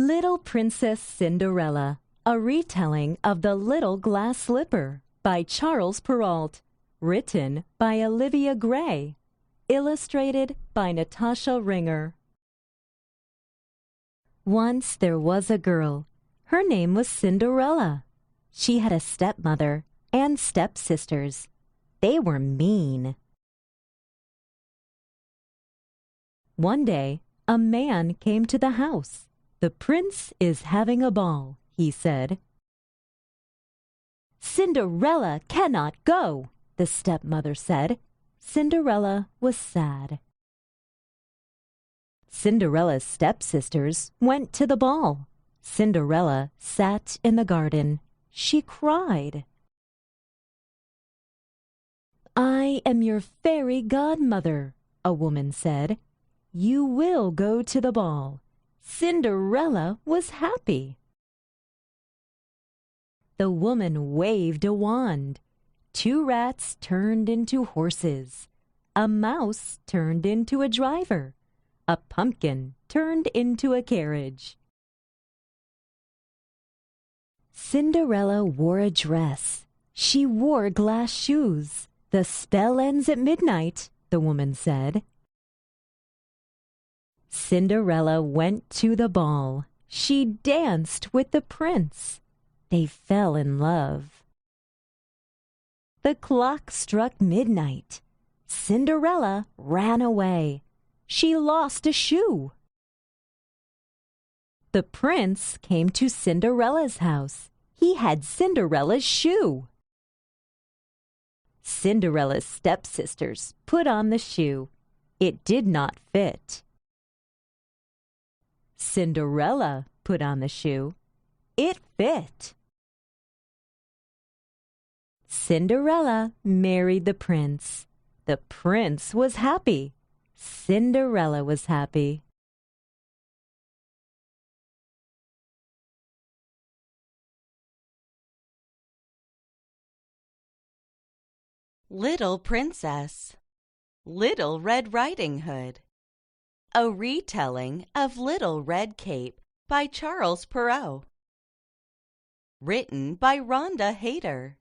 Little Princess Cinderella, a retelling of The Little Glass Slipper by Charles Perrault, written by Olivia Gray, illustrated by Natasha Ringer. Once there was a girl. Her name was Cinderella. She had a stepmother and stepsisters. They were mean. One day, a man came to the house. "The prince is having a ball," he said. "Cinderella cannot go," the stepmother said. Cinderella was sad. Cinderella's stepsisters went to the ball. Cinderella sat in the garden. She cried. "I am your fairy godmother," a woman said. "You will go to the ball." Cinderella was happy. The woman waved a wand. 2 rats turned into horses. A mouse turned into a driver. A pumpkin turned into a carriage. Cinderella wore a dress. She wore glass shoes. "The spell ends at midnight," the woman said. Cinderella went to the ball. She danced with the prince. They fell in love. The clock struck midnight. Cinderella ran away. She lost a shoe. The prince came to Cinderella's house. He had Cinderella's shoe. Cinderella's stepsisters put on the shoe. It did not fit. Cinderella put on the shoe. It fit. Cinderella married the prince. The prince was happy. Cinderella was happy. Little Princess, Little Red Riding Hood, a retelling of Little Red Cape by Charles Perrault. Written by Rhonda Hayter.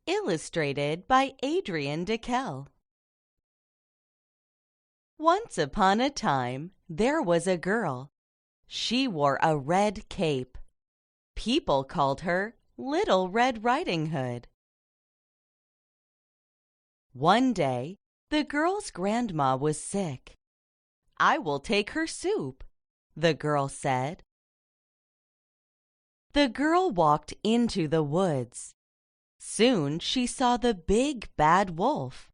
Illustrated by Adrienne Dekel. Once upon a time, there was a girl. She wore a red cape. People called her Little Red Riding Hood. One day, the girl's grandma was sick. "I will take her soup," the girl said. The girl walked into the woods. Soon she saw the big bad wolf.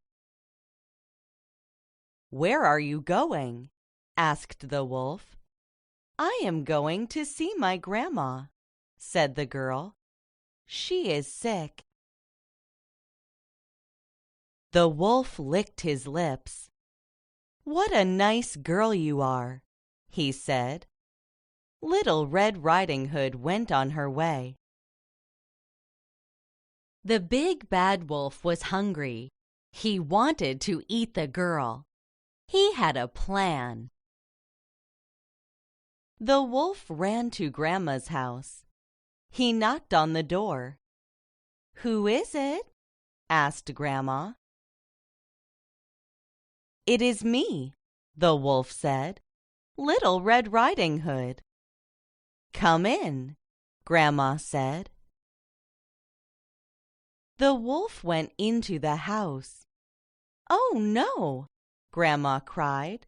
"Where are you going?" asked the wolf. "I am going to see my grandma," said the girl. "She is sick." The wolf licked his lips. "What a nice girl you are," he said. Little Red Riding Hood went on her way. The big bad wolf was hungry. He wanted to eat the girl. He had a plan. The wolf ran to Grandma's house. He knocked on the door. "Who is it?" asked Grandma. "It is me," the wolf said, "Little Red Riding Hood." "Come in," Grandma said. The wolf went into the house. "Oh, no!" Grandma cried.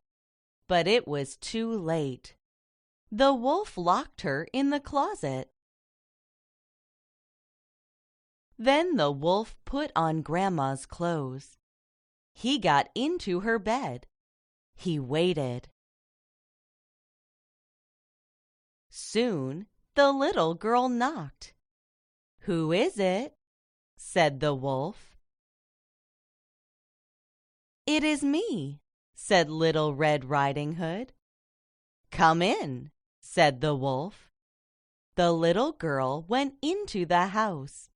But it was too late. The wolf locked her in the closet. Then the wolf put on Grandma's clothes. He got into her bed. He waited. Soon the little girl knocked. "Who is it?" said the wolf. "It is me," said Little Red Riding Hood. "Come in," said the wolf. The little girl went into the house.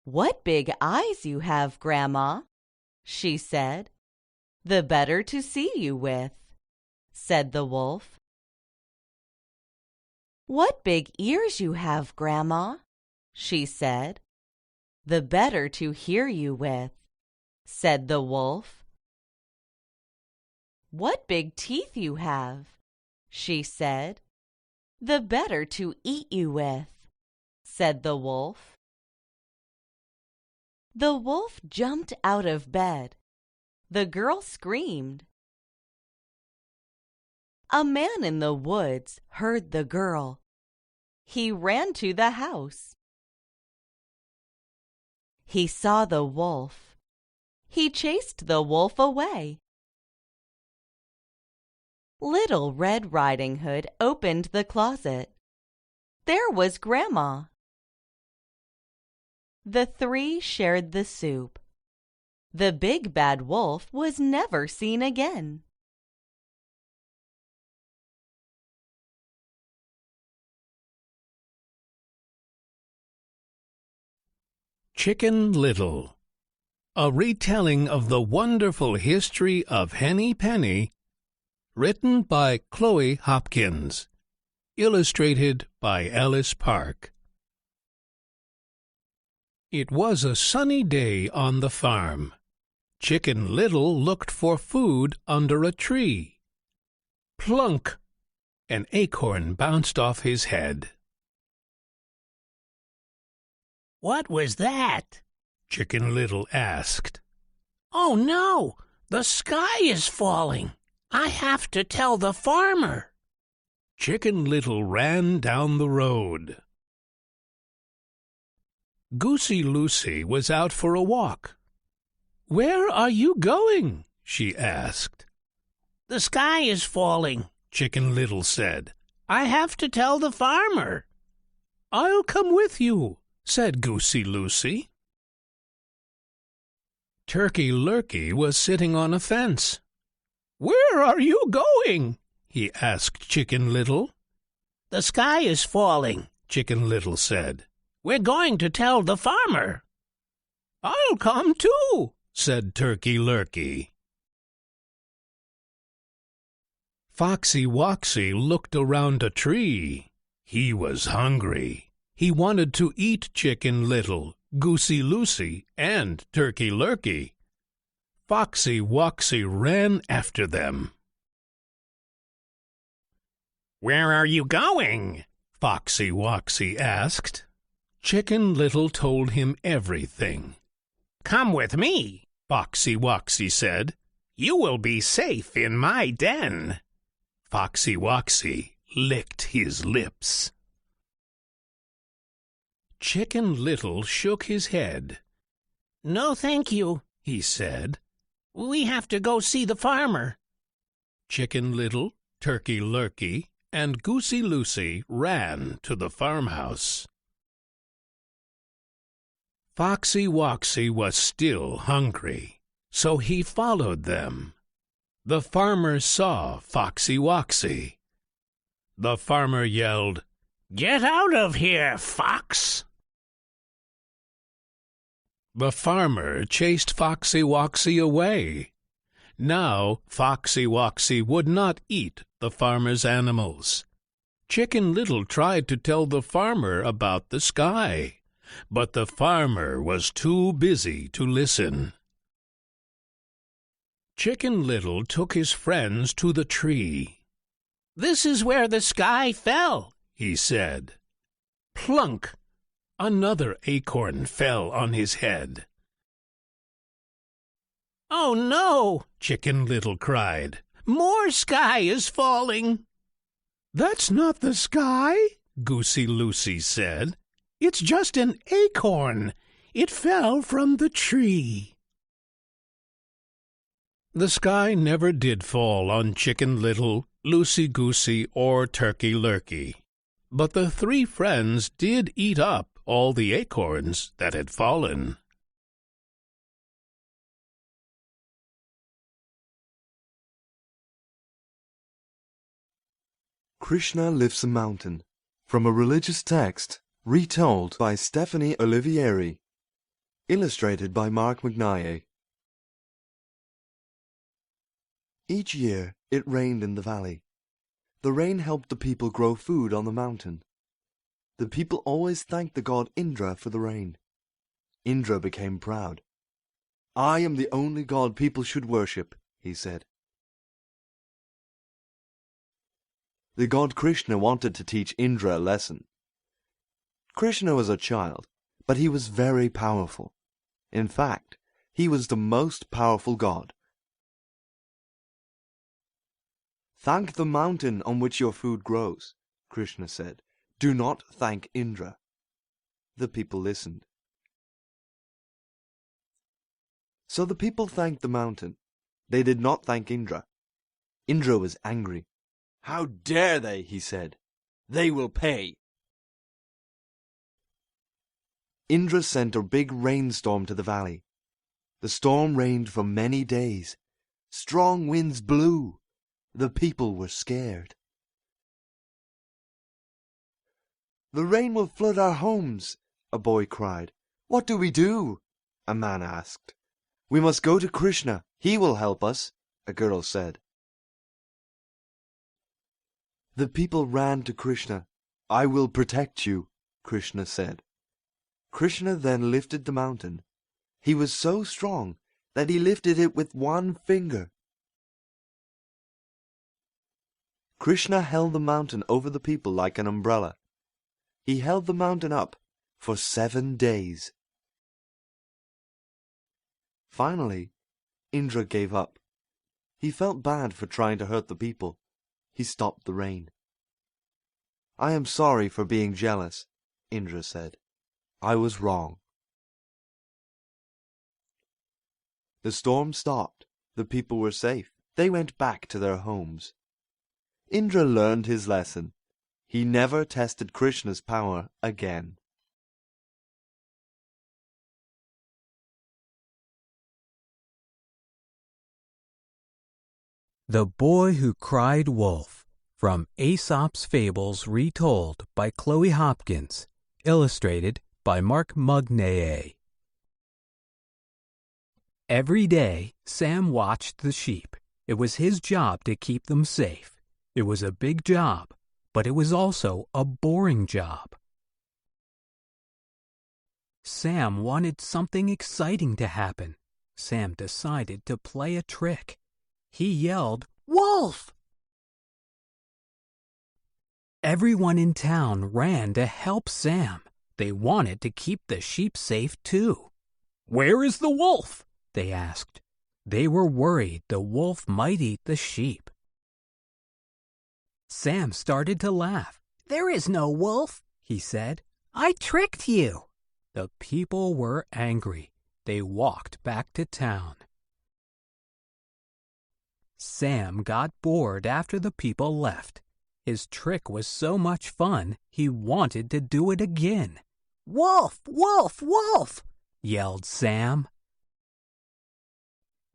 "What big eyes you have, Grandma," she said. "The better to see you with," said the wolf. "What big ears you have, Grandma," she said. "The better to hear you with," said the wolf. "What big teeth you have," she said. "The better to eat you with," said the wolf. The wolf jumped out of bed. The girl screamed. A man in the woods heard the girl. He ran to the house. He saw the wolf. He chased the wolf away. Little Red Riding Hood opened the closet. There was Grandma. The three shared the soup. The big bad wolf was never seen again. Chicken Little, a retelling of the wonderful history of Henny Penny, written by Chloe Hopkins, illustrated by Ellis Park. It was a sunny day on the farm. Chicken Little looked for food under a tree. Plunk! An acorn bounced off his head. "What was that?" Chicken Little asked. "Oh, no! The sky is falling. I have to tell the farmer." Chicken Little ran down the road. Goosey Lucy was out for a walk. "Where are you going?" she asked. "The sky is falling," Chicken Little said. "I have to tell the farmer." "I'll come with you," said Goosey Lucy. Turkey Lurkey was sitting on a fence. "Where are you going?" he asked Chicken Little. "The sky is falling," Chicken Little said. "We're going to tell the farmer." "I'll come too," said Turkey Lurkey. Foxy Woxy looked around a tree. He was hungry. He wanted to eat Chicken Little, Goosey Lucy, and Turkey Lurkey. Foxy Woxy ran after them. "Where are you going?" Foxy Woxy asked. Chicken Little told him everything. "Come with me," Foxy Woxy said. "You will be safe in my den." Foxy Woxy licked his lips. Chicken Little shook his head. "No, thank you," he said. "We have to go see the farmer." Chicken Little, Turkey Lurkey, and Goosey Lucy ran to the farmhouse. Foxy Woxy was still hungry, so he followed them. The farmer saw Foxy Woxy. The farmer yelled, "Get out of here, fox!" The farmer chased Foxy Woxy away. Now Foxy Woxy would not eat the farmer's animals. Chicken Little tried to tell the farmer about the sky, but the farmer was too busy to listen. Chicken Little took his friends to the tree. "This is where the sky fell," he said. Plunk! Another acorn fell on his head. "Oh, no!" Chicken Little cried. "More sky is falling." "That's not the sky," Goosey Lucy said. "It's just an acorn. It fell from the tree." The sky never did fall on Chicken Little, Loosey Goosey, or Turkey Lurkey, but the three friends did eat up all the acorns that had fallen. Krishna Lives a Mountain, from a religious text, retold by Stephanie Olivieri, illustrated by Mark McNier. Each year it rained in the valley. The rain helped the people grow food on the mountain. The people always thanked the god Indra for the rain. Indra became proud. "I am the only god people should worship," he said. The god Krishna wanted to teach Indra a lesson. Krishna was a child, but he was very powerful. In fact, he was the most powerful god. "Thank the mountain on which your food grows," Krishna said. "Do not thank Indra." The people listened. So the people thanked the mountain. They did not thank Indra. Indra was angry. "How dare they?" he said. "They will pay." Indra sent a big rainstorm to the valley. The storm rained for many days. Strong winds blew. The people were scared. "The rain will flood our homes," a boy cried. "What do we do?" a man asked. "We must go to Krishna. He will help us," a girl said. The people ran to Krishna. "I will protect you," Krishna said. Krishna then lifted the mountain. He was so strong that he lifted it with one finger. Krishna held the mountain over the people like an umbrella. He held the mountain up for 7 days. Finally, Indra gave up. He felt bad for trying to hurt the people. He stopped the rain. "I am sorry for being jealous," Indra said. "I was wrong." The storm stopped. The people were safe. They went back to their homes. Indra learned his lesson. He never tested Krishna's power again. The Boy Who Cried Wolf, from Aesop's Fables retold by Chloe Hopkins, illustrated by Mark Mugnaye. Every day, Sam watched the sheep. It was his job to keep them safe. It was a big job, but it was also a boring job. Sam wanted something exciting to happen. Sam decided to play a trick. He yelled, "Wolf!" Everyone in town ran to help Sam. They wanted to keep the sheep safe too. "Where is the wolf?" they asked. They were worried the wolf might eat the sheep. Sam started to laugh. "There is no wolf," he said. "I tricked you." The people were angry. They walked back to town. Sam got bored after the people left. His trick was so much fun, he wanted to do it again. "Wolf! Wolf! Wolf!" yelled Sam.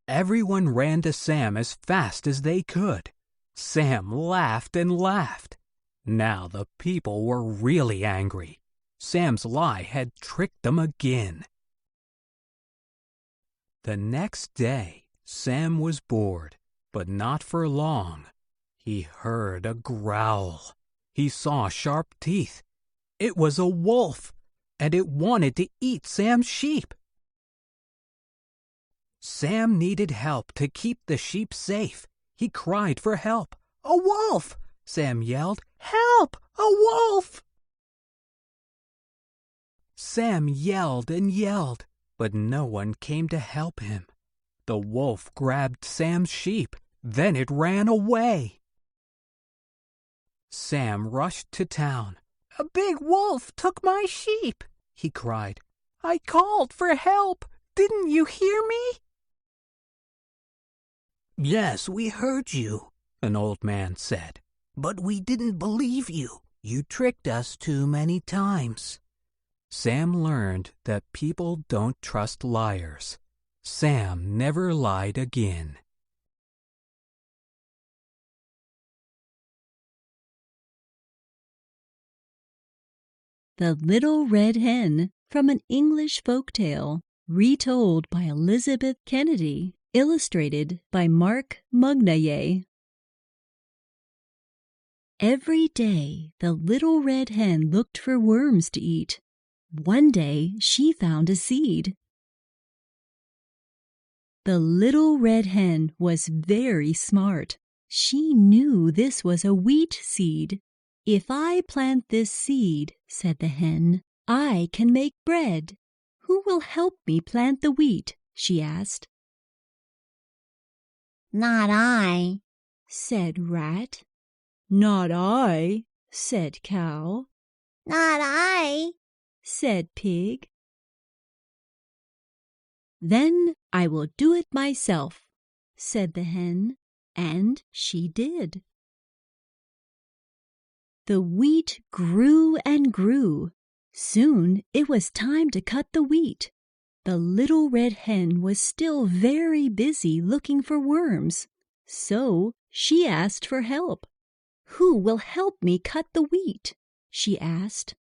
Everyone ran to Sam as fast as they could. Sam laughed and laughed. Now the people were really angry. Sam's lie had tricked them again. The next day, Sam was bored, but not for long. He heard a growl. He saw sharp teeth. It was a wolf, and it wanted to eat Sam's sheep. Sam needed help to keep the sheep safe. He cried for help. "A wolf!" Sam yelled. "Help! A wolf!" Sam yelled and yelled, but no one came to help him. The wolf grabbed Sam's sheep, then it ran away. Sam rushed to town. "A big wolf took my sheep," he cried. "I called for help. Didn't you hear me?" "Yes, we heard you," an old man said. "But we didn't believe you. You tricked us too many times." Sam learned that people don't trust liars. Sam never lied again. The Little Red Hen, from an English folktale, retold by Elizabeth Kennedy, illustrated by Mark Mugnaye. Every day the little red hen looked for worms to eat. One day she found a seed. The little red hen was very smart. She knew this was a wheat seed. "If I plant this seed," said the hen, "I can make bread. Who will help me plant the wheat?" she asked. "Not I," said Rat. "Not I," said Cow. "Not I," said Pig. "Then I will do it myself," said the hen, and she did. The wheat grew and grew. Soon it was time to cut the wheat. The little red hen was still very busy looking for worms, so she asked for help. "Who will help me cut the wheat?" she asked.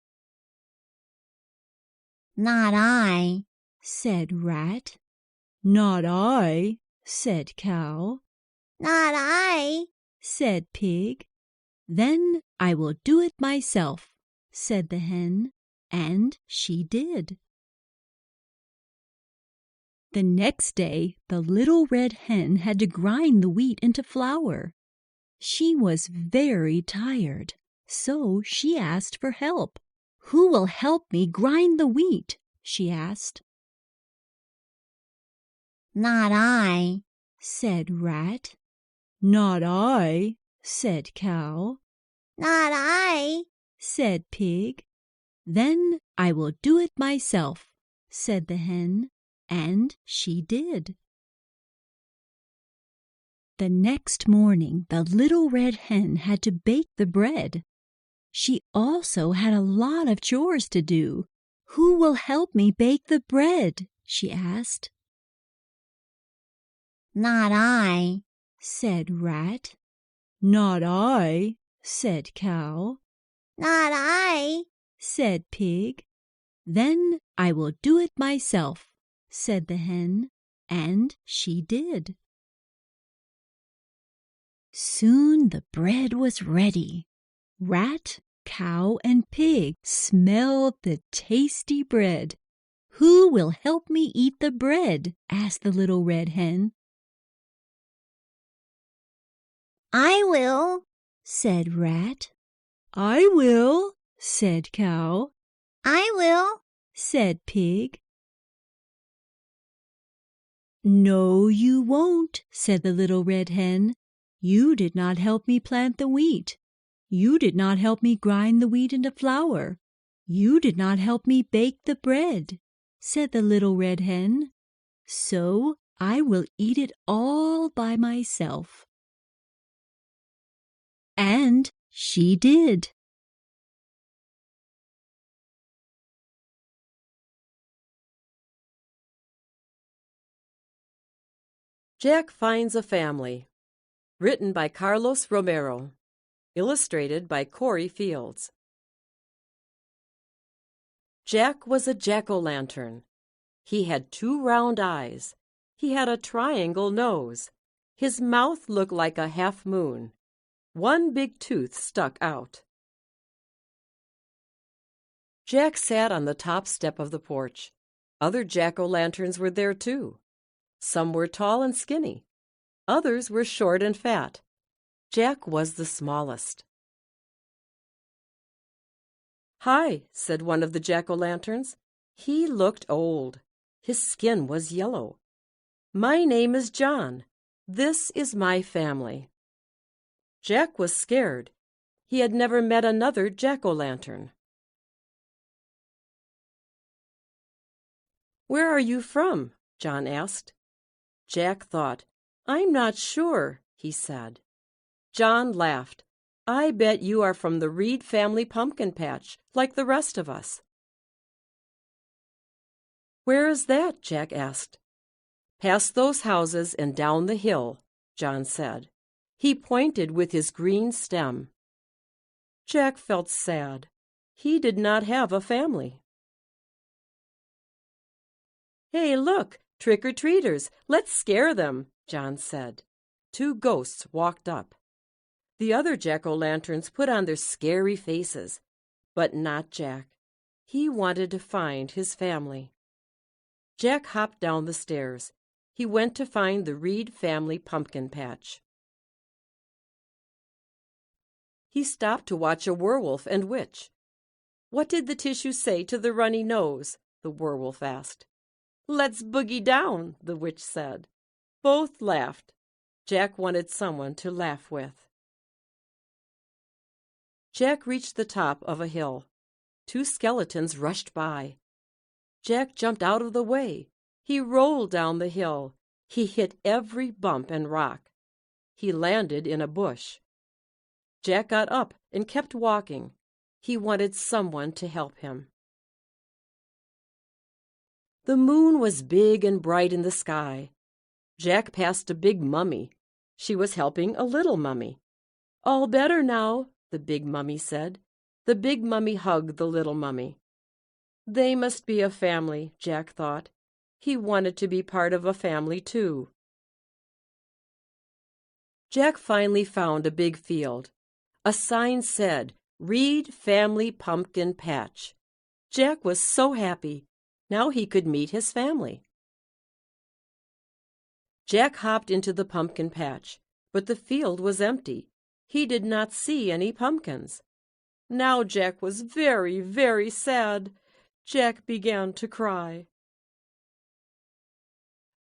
"Not I," said Rat. "Not I," said Cow. "Not I," said Pig. "Then I will do it myself," said the hen, and she did. The next day the little red hen had to grind the wheat into flour. She was very tired, so she asked for help. "Who will help me grind the wheat?" she asked. "Not I," said Rat. "Not I," said Cow. "Not I," said Pig. "Then I will do it myself," said the hen, and she did. The next morning the little red hen had to bake the bread. She also had a lot of chores to do. "Who will help me bake the bread?" she asked. "Not I," said Rat. "Not I," said Cow. "Not I," said Pig. "Then I will do it myself," said the hen, and she did. Soon the bread was ready. Rat, Cow, and Pig smelled the tasty bread. "Who will help me eat the bread?" asked the little red hen. "I will," said Rat. "I will," said Cow. "I will," said Pig. "No, you won't," said the little red hen. "You did not help me plant the wheat. You did not help me grind the wheat into flour. You did not help me bake the bread," said the little red hen. "So I will eat it all by myself." And she did. Jack Finds a Family. Written by Carlos Romero. Illustrated by Corey Fields. Jack was a jack-o'-lantern. He had 2 round eyes. He had a triangle nose. His mouth looked like a half moon. 1 big tooth stuck out. Jack sat on the top step of the porch. Other jack-o'-lanterns were there too. Some were tall and skinny. Others were short and fat. Jack was the smallest. "Hi," said one of the jack-o'-lanterns. He looked old. His skin was yellow. "My name is John. This is my family." Jack was scared. He had never met another jack-o'-lantern. "Where are you from?" John asked. Jack thought. "I'm not sure," he said. John laughed. "I bet you are from the Reed family pumpkin patch, like the rest of us." "Where is that?" Jack asked. "Past those houses and down the hill," John said. He pointed with his green stem. Jack felt sad. He did not have a family. "Hey, look, trick-or-treaters, let's scare them," John said. 2 ghosts walked up. The other jack-o'-lanterns put on their scary faces, but not Jack. He wanted to find his family. Jack hopped down the stairs. He went to find the Reed family pumpkin patch. He stopped to watch a werewolf and witch. "What did the tissue say to the runny nose?" the werewolf asked. "Let's boogie down," the witch said. Both laughed. Jack wanted someone to laugh with. Jack reached the top of a hill. 2 skeletons rushed by. Jack jumped out of the way. He rolled down the hill. He hit every bump and rock. He landed in a bush. Jack got up and kept walking. He wanted someone to help him. The moon was big and bright in the sky. Jack passed a big mummy. She was helping a little mummy. "All better now," the big mummy said. The big mummy hugged the little mummy. They must be a family, Jack thought. He wanted to be part of a family too. Jack finally found a big field. A sign said, "Reed Family Pumpkin Patch." Jack was so happy. Now he could meet his family. Jack hopped into the pumpkin patch, but the field was empty. He did not see any pumpkins. Now Jack was very, very sad. Jack began to cry.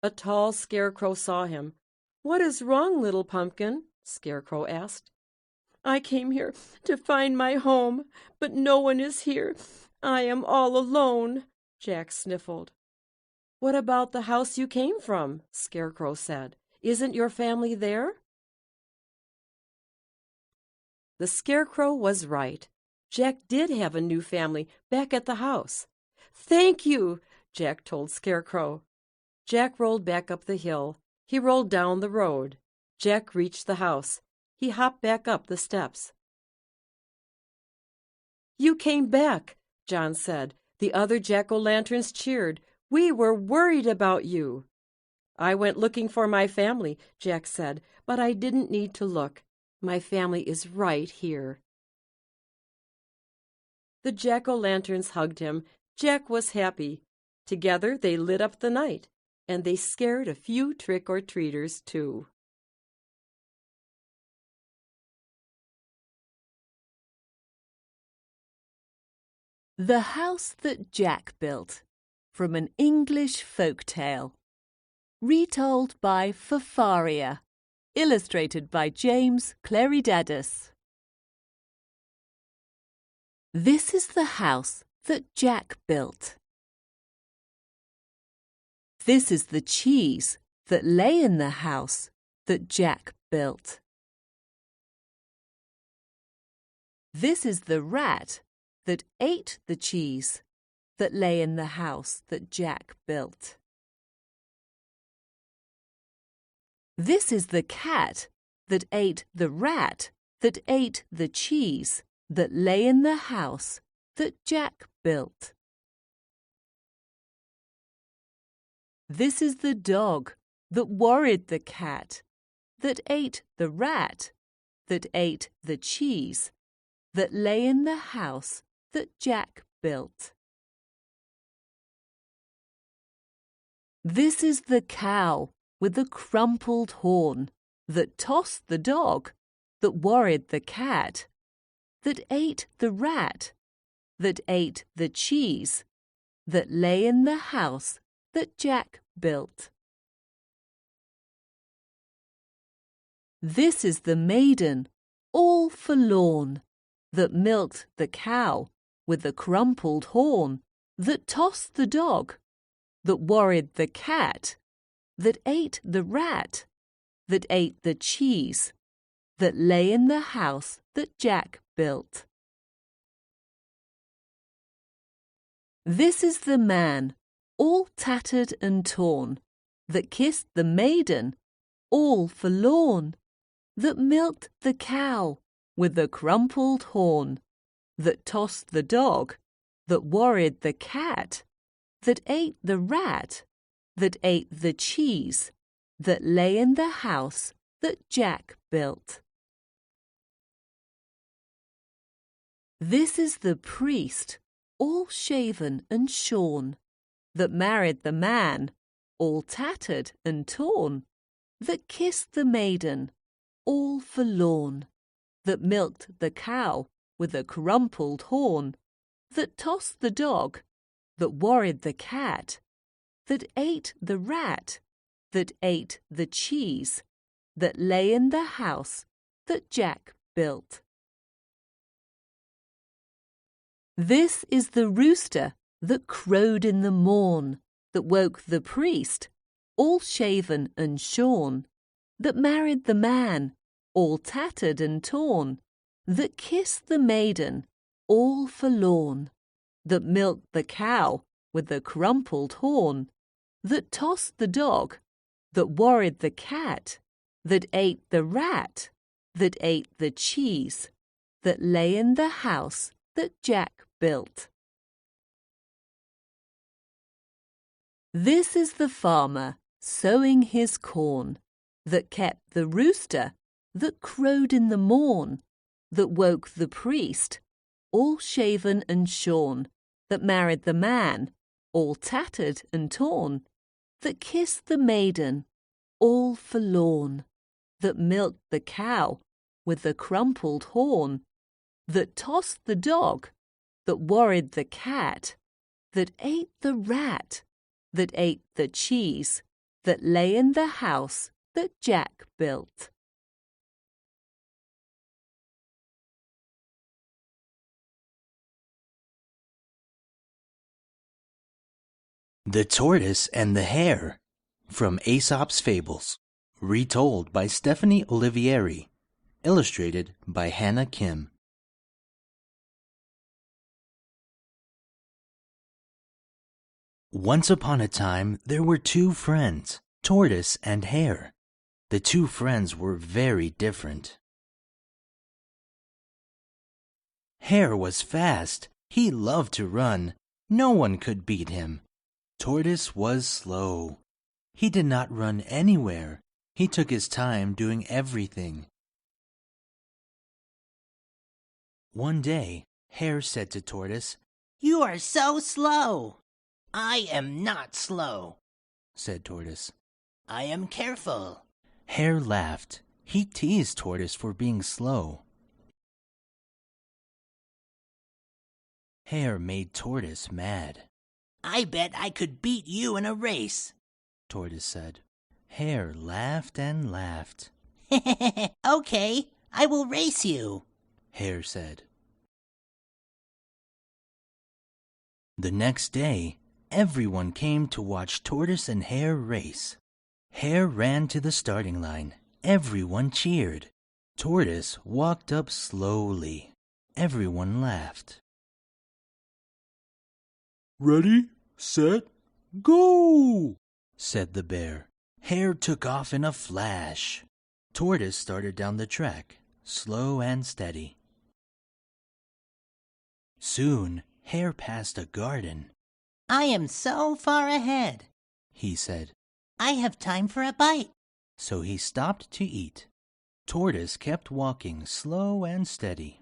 A tall scarecrow saw him. "What is wrong, little pumpkin?" Scarecrow asked. "I came here to find my home, but no one is here. I am all alone," Jack sniffled. "What about the house you came from?" Scarecrow said. "Isn't your family there?" The Scarecrow was right. Jack did have a new family back at the house. "Thank you," Jack told Scarecrow. Jack rolled back up the hill. He rolled down the road. Jack reached the house. He hopped back up the steps. "You came back," John said. The other jack-o'-lanterns cheered. "We were worried about you." "I went looking for my family," Jack said, "but I didn't need to look. My family is right here." The jack-o'-lanterns hugged him. Jack was happy. Together they lit up the night, and they scared a few trick-or-treaters too. The House That Jack Built, from an English folk tale. Retold by Fafaria. Illustrated by James Cleridadus. This is the house that Jack built. This is the cheese that lay in the house that Jack built. This is the rat that ate the cheese that lay in the house that Jack built. This is the cat that ate the rat that ate the cheese that lay in the house that Jack built. This is the dog that worried the cat that ate the rat that ate the cheese that lay in the house that Jack built. This is the cow with the crumpled horn that tossed the dog that worried the cat that ate the rat that ate the cheese that lay in the house that Jack built. This is the maiden, all forlorn, that milked the cow with the crumpled horn that tossed the dog that worried the cat that ate the rat that ate the cheese that lay in the house that Jack built. This is the man, all tattered and torn, that kissed the maiden, all forlorn, that milked the cow with the crumpled horn, that tossed the dog, that worried the cat, that ate the rat, that ate the cheese, that lay in the house that Jack built. This is the priest, all shaven and shorn, that married the man, all tattered and torn, that kissed the maiden, all forlorn, that milked the cow with a crumpled horn, that tossed the dog, that worried the cat, that ate the rat, that ate the cheese, that lay in the house that Jack built. This is the rooster that crowed in the morn, that woke the priest, all shaven and shorn, that married the man, all tattered and torn, that kissed the maiden, all forlorn, that milked the cow with the crumpled horn, that tossed the dog, that worried the cat, that ate the rat, that ate the cheese, that lay in the house that Jack built. This is the farmer sowing his corn, that kept the rooster, that crowed in the morn, that woke the priest, all shaven and shorn, that married the man, all tattered and torn, that kissed the maiden, all forlorn, that milked the cow with the crumpled horn, that tossed the dog, that worried the cat, that ate the rat, that ate the cheese, that lay in the house that Jack built. The Tortoise and the Hare, from Aesop's Fables, retold by Stephanie Olivieri, illustrated by Hannah Kim. Once upon a time there were two friends, Tortoise and Hare. The two friends were very different. Hare was fast. He loved to run. No one could beat him. Tortoise was slow. He did not run anywhere. He took his time doing everything. One day, Hare said to Tortoise, "You are so slow." "I am not slow," said Tortoise. "I am careful." Hare laughed. He teased Tortoise for being slow. Hare made Tortoise mad. "I bet I could beat you in a race," Tortoise said. Hare laughed and laughed. "Okay, I will race you," Hare said. The next day, everyone came to watch Tortoise and Hare race. Hare ran to the starting line. Everyone cheered. Tortoise walked up slowly. Everyone laughed. "Ready, set, go!" said the bear. Hare took off in a flash. Tortoise started down the track, slow and steady. Soon, Hare passed a garden. "I am so far ahead," he said. "I have time for a bite." So he stopped to eat. Tortoise kept walking slow and steady.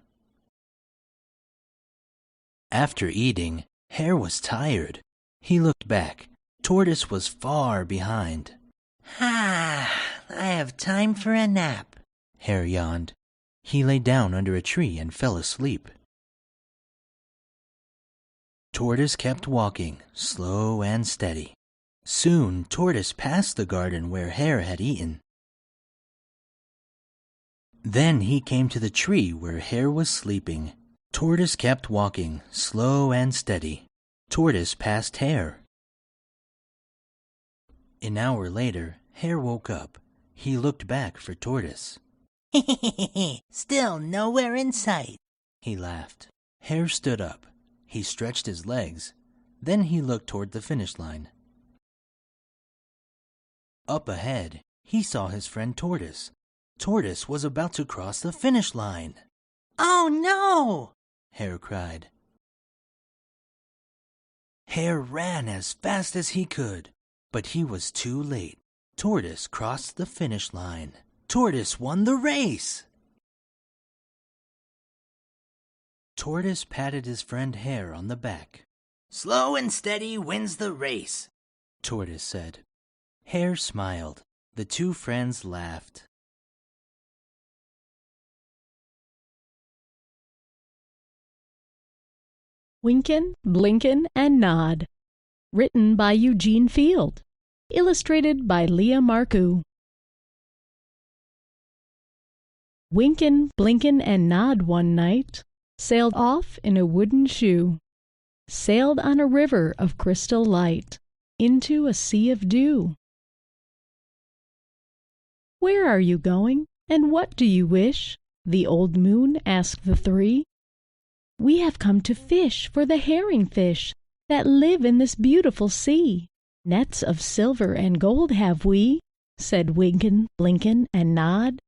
After eating, Hare was tired. He looked back. Tortoise was far behind. I have time for a nap," Hare yawned. He lay down under a tree and fell asleep. Tortoise kept walking, slow and steady. Soon Tortoise passed the garden where Hare had eaten. Then he came to the tree where Hare was sleeping. Tortoise kept walking, slow and steady. Tortoise passed Hare. An hour later, Hare woke up. He looked back for Tortoise. "Still nowhere in sight," he laughed. Hare stood up. He stretched his legs. Then he looked toward the finish line. Up ahead, he saw his friend Tortoise. Tortoise was about to cross the finish line. "Oh no!" Hare cried. Hare ran as fast as he could, but he was too late. Tortoise crossed the finish line. Tortoise won the race. Tortoise patted his friend Hare on the back. "Slow and steady wins the race," Tortoise said. Hare smiled. The two friends laughed. Wynken, Blynken, and Nod. Written by Eugene Field. Illustrated by Leah Marcoux. Wynken, Blynken, and Nod one night sailed off in a wooden shoe, sailed on a river of crystal light, into a sea of dew. "Where are you going, and what do you wish?" the old moon asked the three. "We have come to fish for the herring fish that live in this beautiful sea. Nets of silver and gold have we," said Wynken, Blynken, and Nod.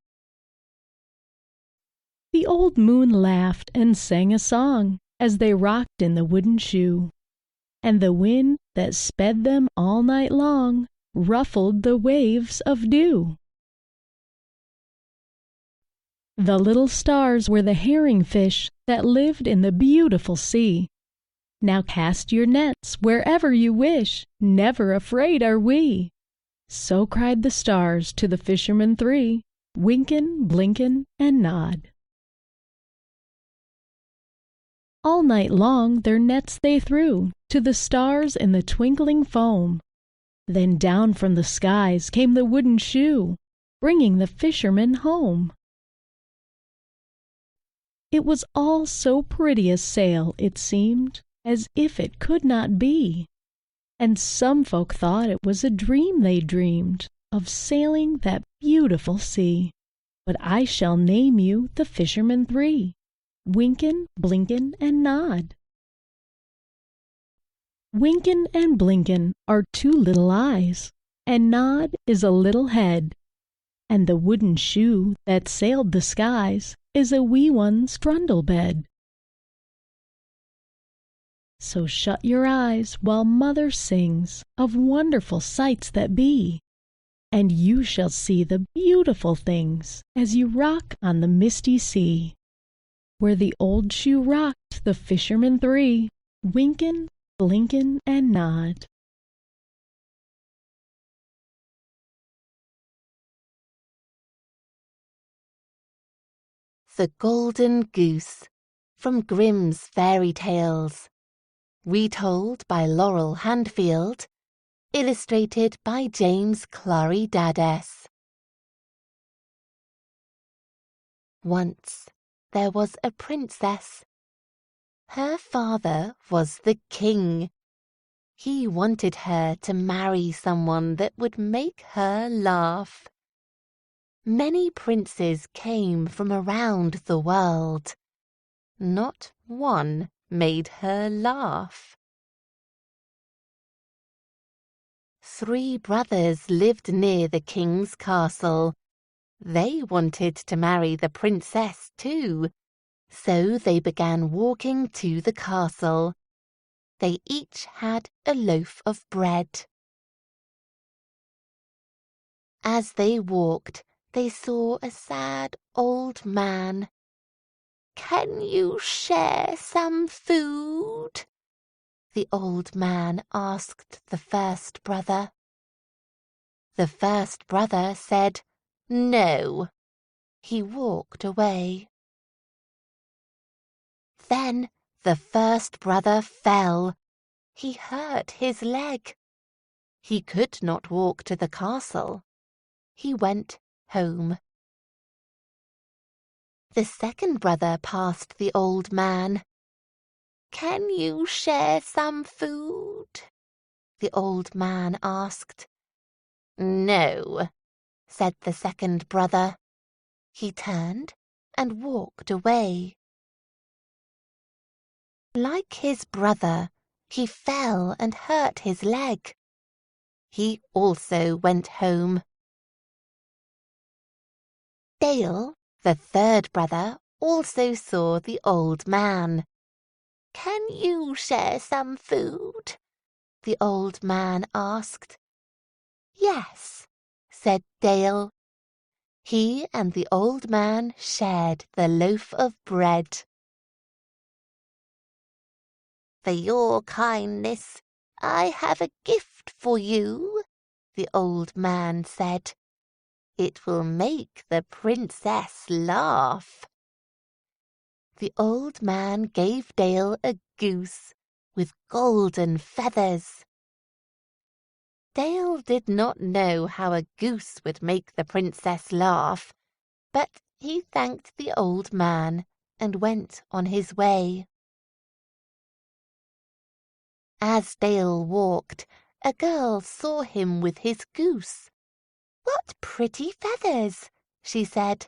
The old moon laughed and sang a song as they rocked in the wooden shoe, and the wind that sped them all night long ruffled the waves of dew. The little stars were the herring fish that lived in the beautiful sea. Now cast your nets wherever you wish, never afraid are we. So cried the stars to the fishermen three, Wynken, Blynken, and Nod. All night long their nets they threw to the stars in the twinkling foam. Then down from the skies came the wooden shoe, bringing the fishermen home. It was all so pretty a sail, it seemed, as if it could not be. And some folk thought it was a dream they dreamed of sailing that beautiful sea. But I shall name you the fishermen three, Wynken, Blynken, and Nod. Wynken and Blynken are two little eyes, and Nod is a little head, and the wooden shoe that sailed the skies is a wee one's trundle bed. So shut your eyes while Mother sings of wonderful sights that be, and you shall see the beautiful things as you rock on the misty sea, where the old shoe rocked the fishermen three, Wynken, Blynken, and Nod. The Golden Goose, from Grimm's Fairy Tales. Retold by Laurel Handfield. Illustrated by James Clary Dades. Once there was a princess. Her father was the king. He wanted her to marry someone that would make her laugh. Many princes came from around the world. Not one made her laugh. 3 brothers lived near the king's castle. They wanted to marry the princess too, so they began walking to the castle. They each had a loaf of bread. As they walked, they saw a sad old man. "Can you share some food?" the old man asked the first brother. The first brother said, "No." He walked away. Then the first brother fell. He hurt his leg. He could not walk to the castle. He went home. The second brother passed the old man. "Can you share some food?" the old man asked. "No," said the second brother. He turned and walked away. Like his brother, he fell and hurt his leg. He also went home. Dale, the third brother, also saw the old man. "Can you share some food?" the old man asked. "Yes," said Dale. He and the old man shared the loaf of bread. for your kindness, I have a gift for you," the old man said. "It will make the princess laugh." The old man gave Dale a goose with golden feathers. Dale did not know how a goose would make the princess laugh, but he thanked the old man and went on his way. As Dale walked, a girl saw him with his goose. "What pretty feathers!" she said.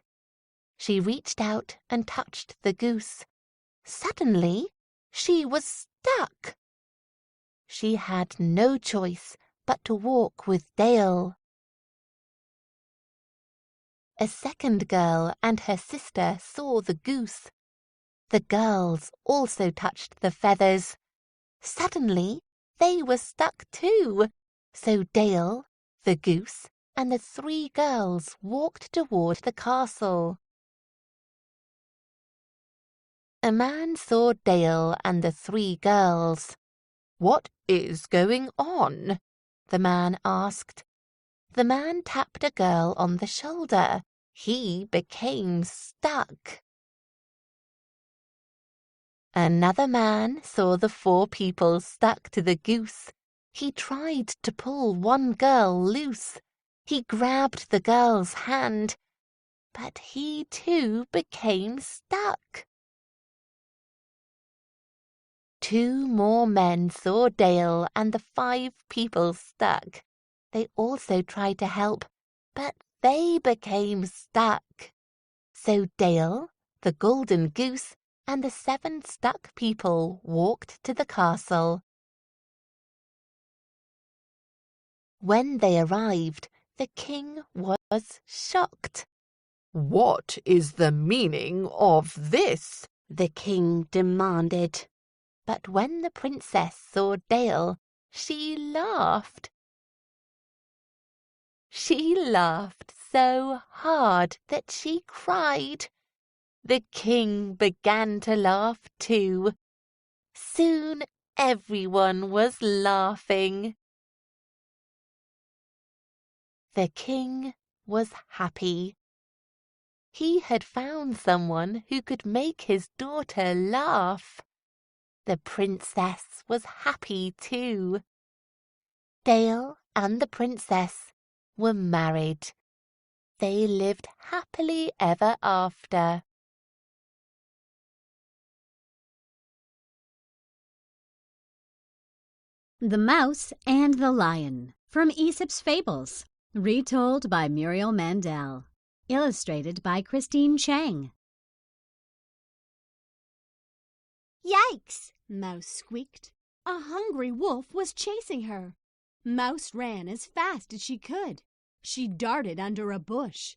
She reached out and touched the goose. Suddenly, she was stuck. She had no choice but to walk with Dale. A second girl and her sister saw the goose. The girls also touched the feathers. Suddenly, they were stuck too, so Dale, the goose, and the 3 girls walked toward the castle. A man saw Dale and the 3 girls. "What is going on?" the man asked. The man tapped a girl on the shoulder. He became stuck. Another man saw the 4 people stuck to the goose. He tried to pull one girl loose. He grabbed the girl's hand, but he too became stuck. 2 more men saw Dale and the 5 people stuck. They also tried to help, but they became stuck. So Dale, the golden goose, and the 7 stuck people walked to the castle. When they arrived, the king was shocked. "What is the meaning of this?" the king demanded. But when the princess saw Dale, she laughed. She laughed so hard that she cried. The king began to laugh too. Soon everyone was laughing. The king was happy. He had found someone who could make his daughter laugh. The princess was happy too. Dale and the princess were married. They lived happily ever after. The Mouse and the Lion, from Aesop's Fables, retold by Muriel Mandel, illustrated by Christine Chang. "Yikes!" Mouse squeaked. A hungry wolf was chasing her. Mouse ran as fast as she could. She darted under a bush.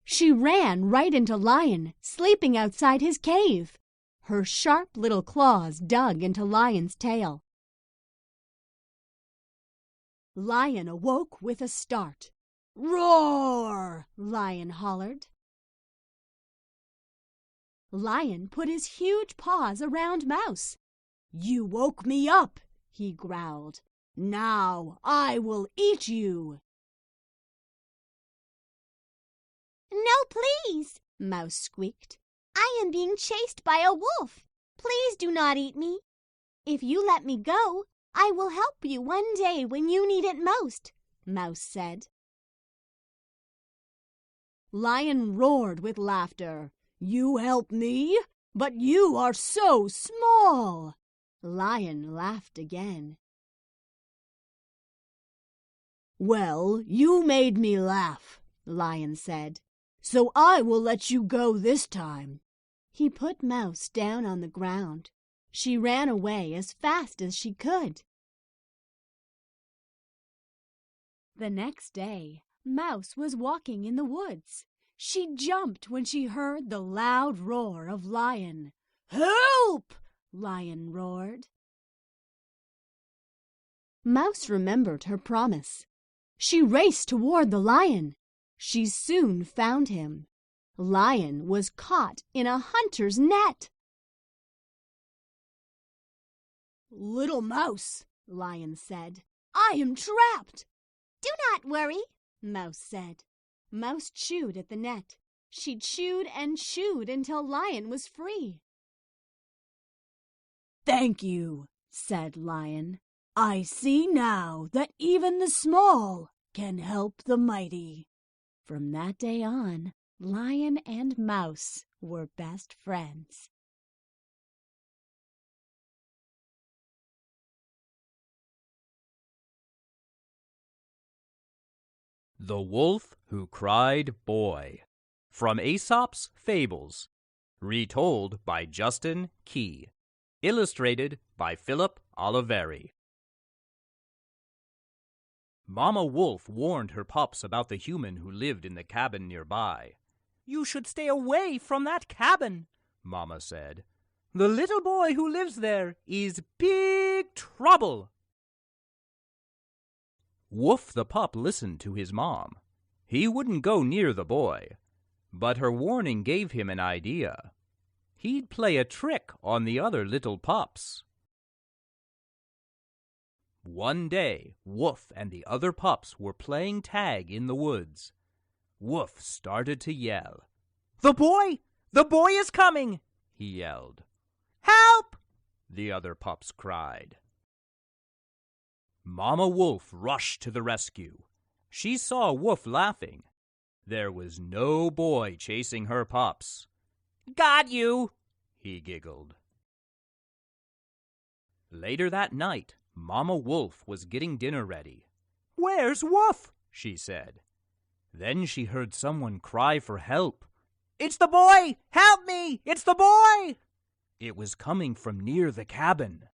She ran right into Lion, sleeping outside his cave. Her sharp little claws dug into Lion's tail. Lion awoke with a start. "Roar!" Lion hollered. Lion put his huge paws around Mouse. "You woke me up," he growled. "Now I will eat you." "No, please," Mouse squeaked. "I am being chased by a wolf. Please do not eat me. If you let me go, I will help you one day when you need it most," Mouse said. Lion roared with laughter. "You help me? But you are so small." Lion laughed again. "Well, you made me laugh," Lion said, "so I will let you go this time." He put Mouse down on the ground. She ran away as fast as she could. The next day, Mouse was walking in the woods. She jumped when she heard the loud roar of Lion. "Help!" Lion roared. Mouse remembered her promise. She raced toward the Lion. She soon found him. Lion was caught in a hunter's net. Little mouse, Lion said, I am trapped. Do not worry, Mouse said. Mouse chewed at the net. She chewed and chewed until Lion was free. Thank you, said Lion. I see now that even the small can help the mighty. From that day on, Lion and Mouse were best friends. The Wolf Who Cried Boy, from Aesop's Fables, retold by Justin Key, illustrated by Philip Oliveri. Mama Wolf warned her pups about the human who lived in the cabin nearby. "You should stay away from that cabin," Mama said. "The little boy who lives there is big trouble." Woof the pup listened to his mom. He wouldn't go near the boy, but her warning gave him an idea. He'd play a trick on the other little pups. One day, Woof and the other pups were playing tag in the woods. Woof started to yell. The boy is coming!" he yelled. "Help!" the other pups cried. Mama Wolf rushed to the rescue. She saw Woof laughing. There was no boy chasing her pups. "Got you!" he giggled. Later that night, Mama Wolf was getting dinner ready. "Where's Woof?" she said. Then she heard someone cry for help. "It's the boy! Help me! It's the boy!" It was coming from near the cabin.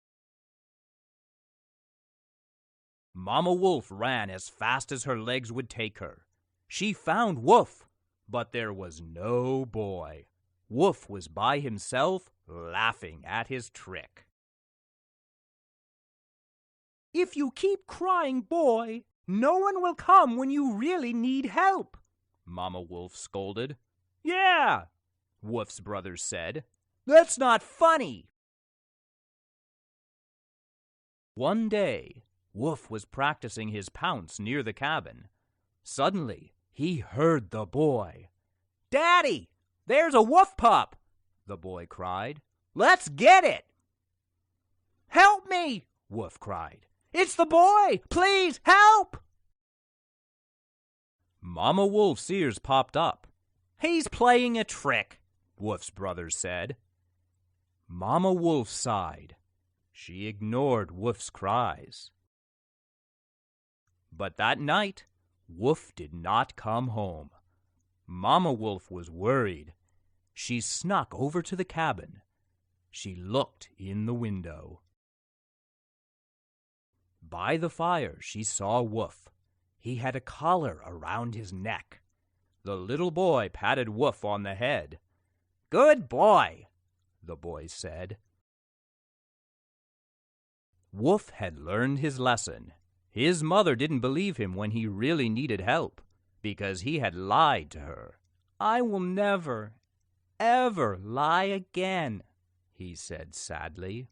Mama Wolf ran as fast as her legs would take her. She found Woof, but there was no boy. Woof was by himself, laughing at his trick. "If you keep crying, boy, no one will come when you really need help," Mama Wolf scolded. "Yeah," Woof's brothers said. "That's not funny." One day, Woof was practicing his pounce near the cabin. Suddenly, he heard the boy. "Daddy, there's a wolf pup!" the boy cried. "Let's get it!" "Help me!" Woof cried. "It's the boy! Please help!" Mama Wolf's ears popped up. "He's playing a trick," Woof's brothers said. Mama Wolf sighed. She ignored Woof's cries. But that night, Woof did not come home. Mama Wolf was worried. She snuck over to the cabin. She looked in the window. By the fire, she saw Woof. He had a collar around his neck. The little boy patted Woof on the head. "Good boy," the boy said. Woof had learned his lesson. His mother didn't believe him when he really needed help, because he had lied to her. "I will never, ever lie again," he said sadly.